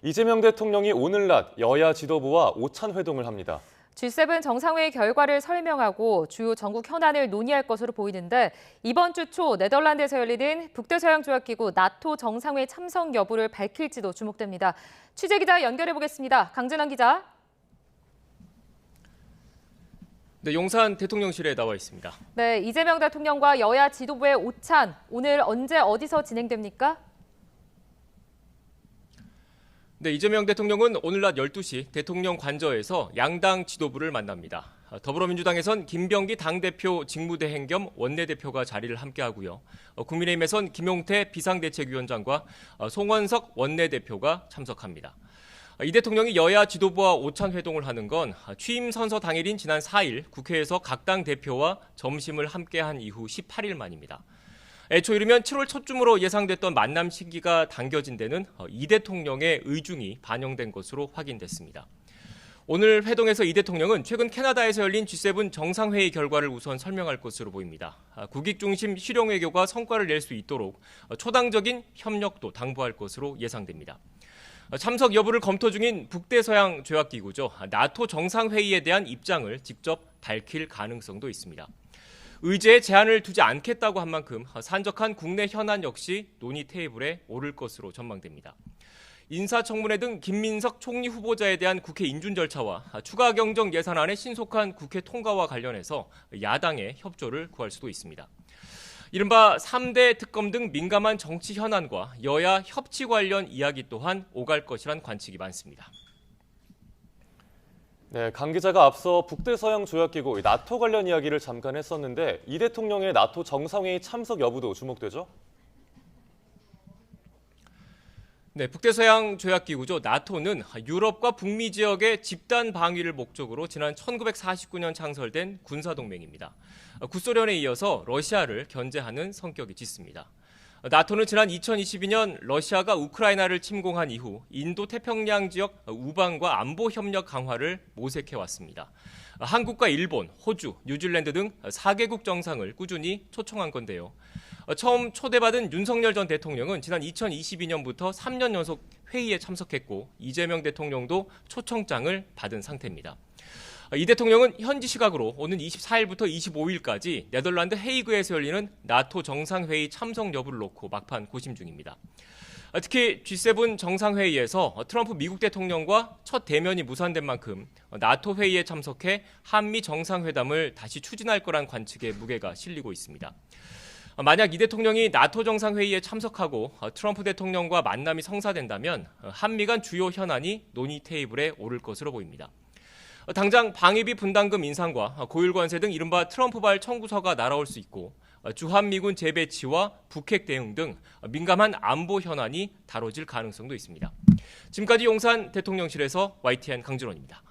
이재명 대통령이 오늘 낮 여야 지도부와 오찬 회동을 합니다. G7 정상회의 결과를 설명하고 주요 전국 현안을 논의할 것으로 보이는데 이번 주 초 네덜란드에서 열리는 북대서양조약기구 나토 정상회의 참석 여부를 밝힐지도 주목됩니다. 취재기자 연결해 보겠습니다. 강진원 기자. 네, 용산 대통령실에 나와 있습니다. 네, 이재명 대통령과 여야 지도부의 오찬, 오늘 언제 어디서 진행됩니까? 네, 이재명 대통령은 오늘 낮 12시 대통령 관저에서 양당 지도부를 만납니다. 더불어민주당에선 김병기 당대표 직무대행 겸 원내대표가 자리를 함께하고요. 국민의힘에선 김용태 비상대책위원장과 송원석 원내대표가 참석합니다. 이 대통령이 여야 지도부와 오찬 회동을 하는 건 취임 선서 당일인 지난 4일 국회에서 각 당 대표와 점심을 함께한 이후 18일 만입니다. 애초 이르면 7월 초쯤으로 예상됐던 만남 시기가 당겨진 데는 이 대통령의 의중이 반영된 것으로 확인됐습니다. 오늘 회동에서 이 대통령은 최근 캐나다에서 열린 G7 정상회의 결과를 우선 설명할 것으로 보입니다. 국익 중심 실용 외교가 성과를 낼 수 있도록 초당적인 협력도 당부할 것으로 예상됩니다. 참석 여부를 검토 중인 북대서양 조약기구죠. 나토 정상회의에 대한 입장을 직접 밝힐 가능성도 있습니다. 의제에 제한을 두지 않겠다고 한 만큼 산적한 국내 현안 역시 논의 테이블에 오를 것으로 전망됩니다. 인사청문회 등 김민석 총리 후보자에 대한 국회 인준 절차와 추가 경정 예산안의 신속한 국회 통과와 관련해서 야당의 협조를 구할 수도 있습니다. 이른바 3대 특검 등 민감한 정치 현안과 여야 협치 관련 이야기 또한 오갈 것이란 관측이 많습니다. 네, 강 기자가 앞서 북대서양 조약기구 나토 관련 이야기를 잠깐 했었는데 이 대통령의 나토 정상회의 참석 여부도 주목되죠? 네, 북대서양 조약기구죠. 나토는 유럽과 북미 지역의 집단 방위를 목적으로 지난 1949년 창설된 군사동맹입니다. 구소련에 이어서 러시아를 견제하는 성격이 짙습니다. 나토는 지난 2022년 러시아가 우크라이나를 침공한 이후 인도-태평양 지역 우방과 안보 협력 강화를 모색해왔습니다. 한국과 일본, 호주, 뉴질랜드 등 4개국 정상을 꾸준히 초청한 건데요. 처음 초대받은 윤석열 전 대통령은 지난 2022년부터 3년 연속 회의에 참석했고 이재명 대통령도 초청장을 받은 상태입니다. 이 대통령은 현지 시각으로 오는 24일부터 25일까지 네덜란드 헤이그에서 열리는 나토 정상회의 참석 여부를 놓고 막판 고심 중입니다. 특히 G7 정상회의에서 트럼프 미국 대통령과 첫 대면이 무산된 만큼 나토 회의에 참석해 한미 정상회담을 다시 추진할 거란 관측에 무게가 실리고 있습니다. 만약 이 대통령이 나토 정상회의에 참석하고 트럼프 대통령과 만남이 성사된다면 한미 간 주요 현안이 논의 테이블에 오를 것으로 보입니다. 당장 방위비 분담금 인상과 고율 관세 등 이른바 트럼프발 청구서가 날아올 수 있고 주한미군 재배치와 북핵 대응 등 민감한 안보 현안이 다뤄질 가능성도 있습니다. 지금까지 용산 대통령실에서 YTN 강진원입니다.